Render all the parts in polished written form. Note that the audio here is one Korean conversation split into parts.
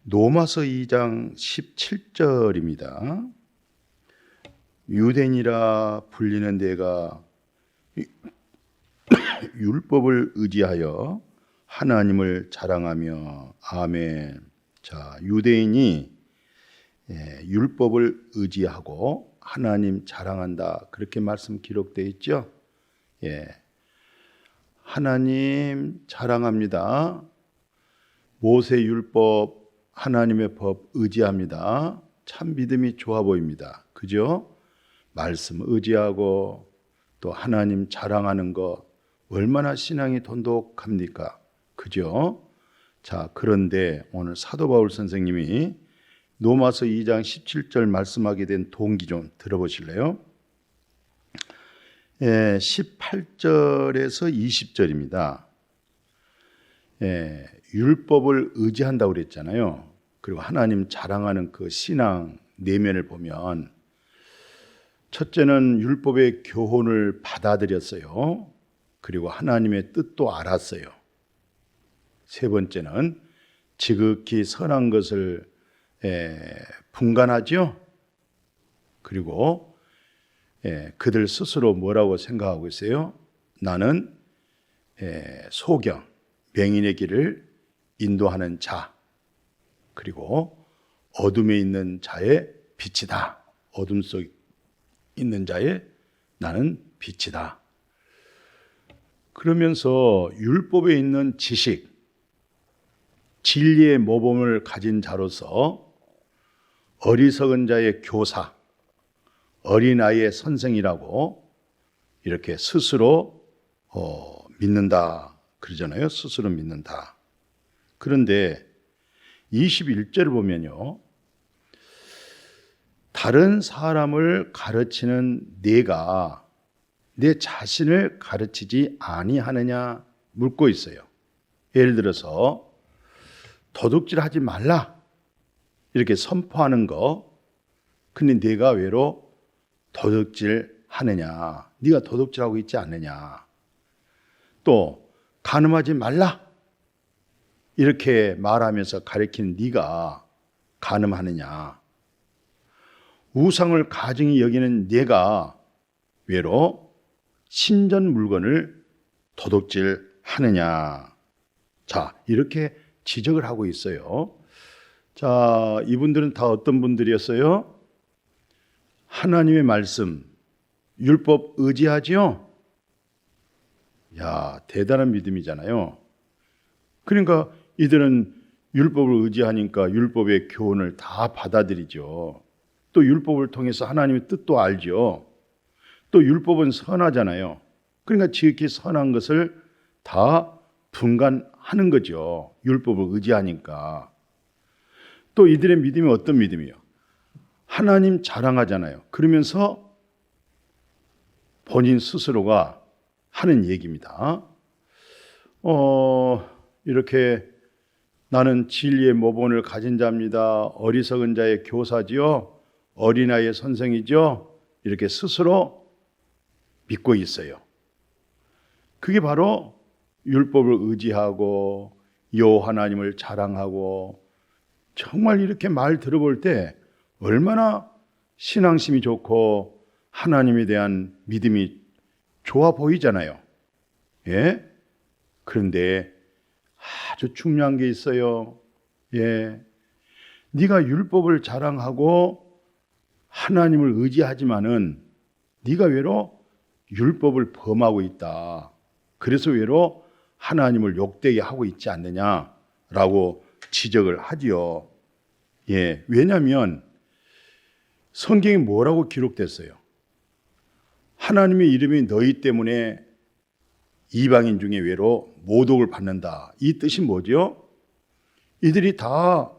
로마서 2장 17절입니다. 유대인이라 불리는 내가 율법을 의지하여 하나님을 자랑하며. 아멘. 자, 유대인이 율법을 의지하고 하나님 자랑한다, 그렇게 말씀 기록되어 있죠. 하나님 자랑합니다. 모세 율법, 하나님의 법 의지합니다. 참 믿음이 좋아 보입니다. 그죠? 말씀 의지하고 또 하나님 자랑하는 거 얼마나 신앙이 돈독합니까? 그죠? 자, 그런데 오늘 사도 바울 선생님이 로마서 2장 17절 말씀하게 된 동기 좀 들어보실래요? 18절에서 20절입니다. 율법을 의지한다고 그랬잖아요. 그리고 하나님 자랑하는 그 신앙 내면을 보면, 첫째는 율법의 교훈을 받아들였어요. 그리고 하나님의 뜻도 알았어요. 세 번째는 지극히 선한 것을 분간하죠. 그리고 그들 스스로 뭐라고 생각하고 있어요? 나는 소경, 맹인의 길을 인도하는 자, 그리고 어둠에 있는 자의 빛이다. 어둠 속 있는 자의 나는 빛이다. 그러면서 율법에 있는 지식, 진리의 모범을 가진 자로서 어리석은 자의 교사, 어린아이의 선생이라고 이렇게 스스로 믿는다 그러잖아요. 스스로 믿는다. 그런데 21절을 보면요, 다른 사람을 가르치는 내가 내 자신을 가르치지 아니하느냐 묻고 있어요. 예를 들어서 도둑질하지 말라 이렇게 선포하는 거, 근데 내가 왜로 도둑질하느냐? 네가 도둑질하고 있지 않느냐? 또 간음하지 말라 이렇게 말하면서 가르치는 네가 간음하느냐? 우상을 가증히 여기는 네가 왜로 신전 물건을 도둑질하느냐? 자, 이렇게 지적을 하고 있어요. 자, 이분들은 다 어떤 분들이었어요? 하나님의 말씀, 율법 의지하지요? 야, 대단한 믿음이잖아요. 그러니까 이들은 율법을 의지하니까 율법의 교훈을 다 받아들이죠. 또 율법을 통해서 하나님의 뜻도 알죠. 또 율법은 선하잖아요. 그러니까 지극히 선한 것을 다 분간하는 거죠. 율법을 의지하니까. 또 이들의 믿음이 어떤 믿음이요? 하나님 자랑하잖아요. 그러면서 본인 스스로가 하는 얘기입니다. 이렇게 나는 진리의 모본을 가진 자입니다. 어리석은 자의 교사지요. 어린아이의 선생이죠. 이렇게 스스로 믿고 있어요. 그게 바로 율법을 의지하고 요 하나님을 자랑하고, 정말 이렇게 말 들어볼 때 얼마나 신앙심이 좋고 하나님에 대한 믿음이 좋아 보이잖아요. 예? 그런데 아주 중요한 게 있어요. 예. 네가 율법을 자랑하고 하나님을 의지하지만은 네가 왜로 율법을 범하고 있다. 그래서 왜로 하나님을 욕되게 하고 있지 않느냐라고 지적을 하지요. 예. 왜냐하면 성경에 뭐라고 기록됐어요? 하나님의 이름이 너희 때문에 이방인 중에 외로 모독을 받는다. 이 뜻이 뭐죠? 이들이 다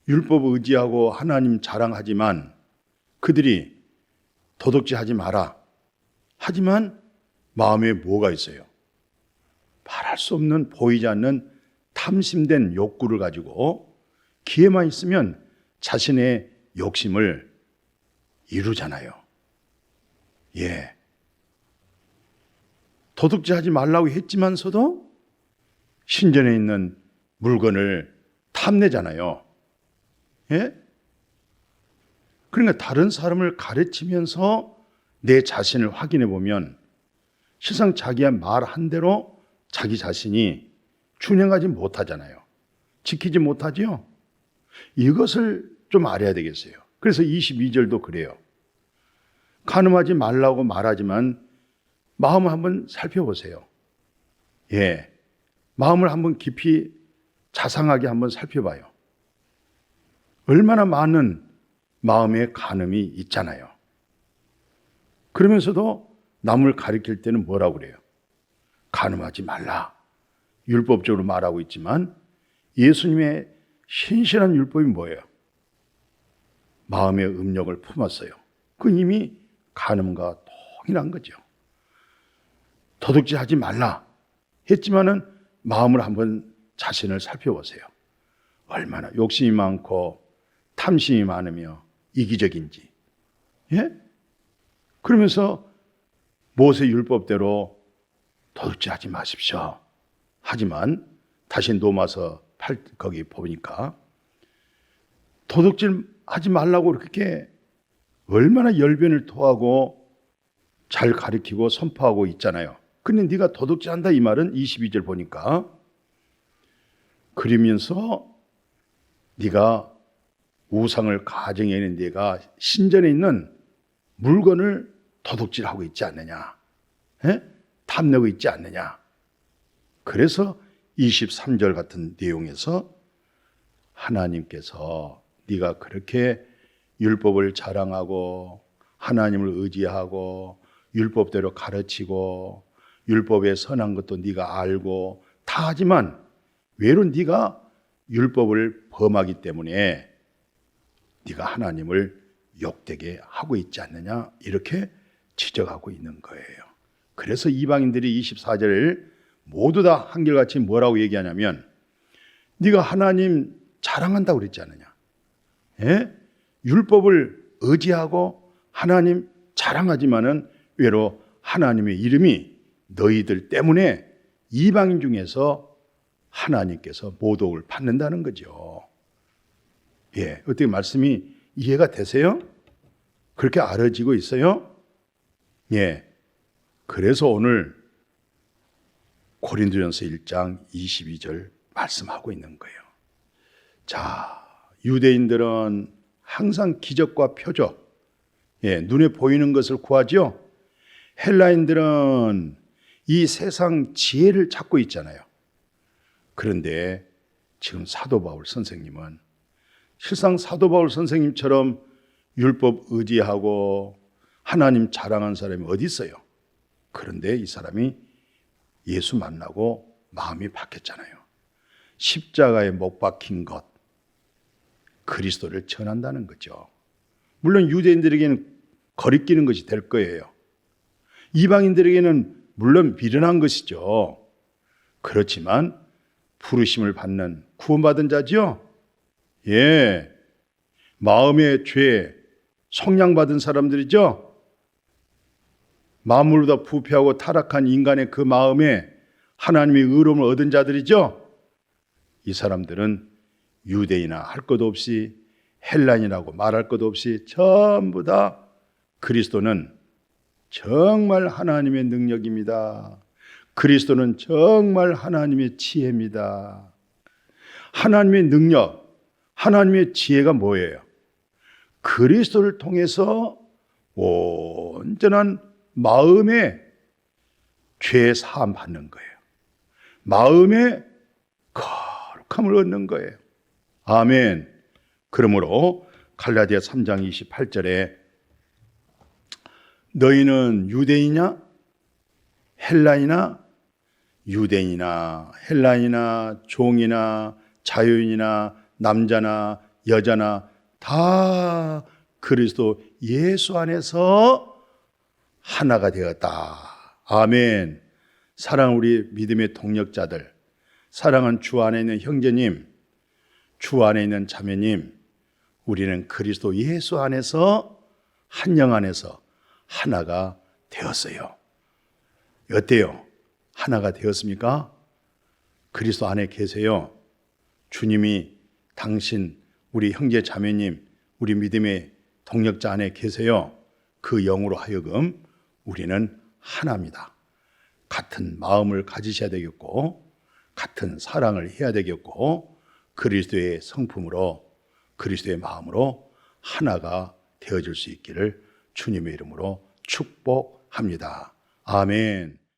율법을 의지하고 하나님 자랑하지만 그들이 도둑질하지 마라. 하지만 마음에 뭐가 있어요? 말할 수 없는, 보이지 않는 탐심된 욕구를 가지고 기회만 있으면 자신의 욕심을 이루잖아요. 예. 도둑질하지 말라고 했지만서도 신전에 있는 물건을 탐내잖아요. 예? 그러니까 다른 사람을 가르치면서 내 자신을 확인해 보면 실상 자기의 말 한 대로 자기 자신이 준행하지 못하잖아요. 지키지 못하지요. 이것을 좀 알아야 되겠어요. 그래서 22절도 그래요. 간음하지 말라고 말하지만 마음을 한번 살펴보세요. 예, 마음을 한번 깊이 자상하게 한번 살펴봐요. 얼마나 많은 마음의 간음이 있잖아요. 그러면서도 남을 가리킬 때는 뭐라고 그래요? 간음하지 말라. 율법적으로 말하고 있지만 예수님의 신실한 율법이 뭐예요? 마음의 음욕을 품었어요. 그 이미 간음과 동일한 거죠. 도둑질하지 말라 했지만은 마음을 한번 자신을 살펴보세요. 얼마나 욕심이 많고 탐심이 많으며 이기적인지. 예? 그러면서 모세 율법대로 도둑질하지 마십시오. 하지만 다시 노마서 8 거기 보니까 도둑질하지 말라고 그렇게 얼마나 열변을 토하고 잘 가르치고 선포하고 있잖아요. 근데 네가 도둑질한다 이 말은 22절 보니까 그러면서 네가 우상을 가정해 있는 네가 신전에 있는 물건을 도둑질하고 있지 않느냐, 에? 탐내고 있지 않느냐. 그래서 23절 같은 내용에서 하나님께서 네가 그렇게 율법을 자랑하고 하나님을 의지하고 율법대로 가르치고 율법의 선한 것도 네가 알고 다 하지만 외로 네가 율법을 범하기 때문에 네가 하나님을 욕되게 하고 있지 않느냐 이렇게 지적하고 있는 거예요. 그래서 이방인들이 24절을 모두 다 한결같이 뭐라고 얘기하냐면 네가 하나님 자랑한다고 그랬지 않느냐. 예? 율법을 의지하고 하나님 자랑하지만은 외로 하나님의 이름이 너희들 때문에 이방인 중에서 하나님께서 모독을 받는다는 거죠. 예, 어떻게 말씀이 이해가 되세요? 그렇게 알아지고 있어요? 예. 그래서 오늘 고린도전서 1장 22절 말씀하고 있는 거예요. 자, 유대인들은 항상 기적과 표적, 예, 눈에 보이는 것을 구하죠. 헬라인들은 이 세상 지혜를 찾고 있잖아요. 그런데 지금 사도 바울 선생님은 실상 사도 바울 선생님처럼 율법 의지하고 하나님 자랑한 사람이 어디 있어요? 그런데 이 사람이 예수 만나고 마음이 바뀌었잖아요. 십자가에 못 박힌 것, 그리스도를 전한다는 거죠. 물론 유대인들에게는 거리끼는 것이 될 거예요. 이방인들에게는 물론 미련한 것이죠. 그렇지만 부르심을 받는 구원받은 자죠. 예, 마음의 죄 속량받은 사람들이죠. 만물보다 부패하고 타락한 인간의 그 마음에 하나님의 의로움을 얻은 자들이죠. 이 사람들은 유대인이나 할 것 없이 헬라인이라고 말할 것 없이 전부 다 그리스도는 정말 하나님의 능력입니다. 그리스도는 정말 하나님의 지혜입니다. 하나님의 능력, 하나님의 지혜가 뭐예요? 그리스도를 통해서 온전한 마음의 죄 사함 받는 거예요. 마음의 거룩함을 얻는 거예요. 아멘. 그러므로 갈라디아 3장 28절에 너희는 유대인이냐 헬라이나 유대인이나 헬라인이나 종이나 자유인이나 남자나 여자나 다 그리스도 예수 안에서 하나가 되었다. 아멘. 사랑하는 우리 믿음의 동력자들, 사랑하는 주 안에 있는 형제님, 주 안에 있는 자매님, 우리는 그리스도 예수 안에서 한 영 안에서 하나가 되었어요. 어때요? 하나가 되었습니까? 그리스도 안에 계세요. 주님이 당신 우리 형제 자매님, 우리 믿음의 동력자 안에 계세요. 그 영으로 하여금 우리는 하나입니다. 같은 마음을 가지셔야 되겠고, 같은 사랑을 해야 되겠고, 그리스도의 성품으로, 그리스도의 마음으로 하나가 되어질 수 있기를 주님의 이름으로 축복합니다. 아멘.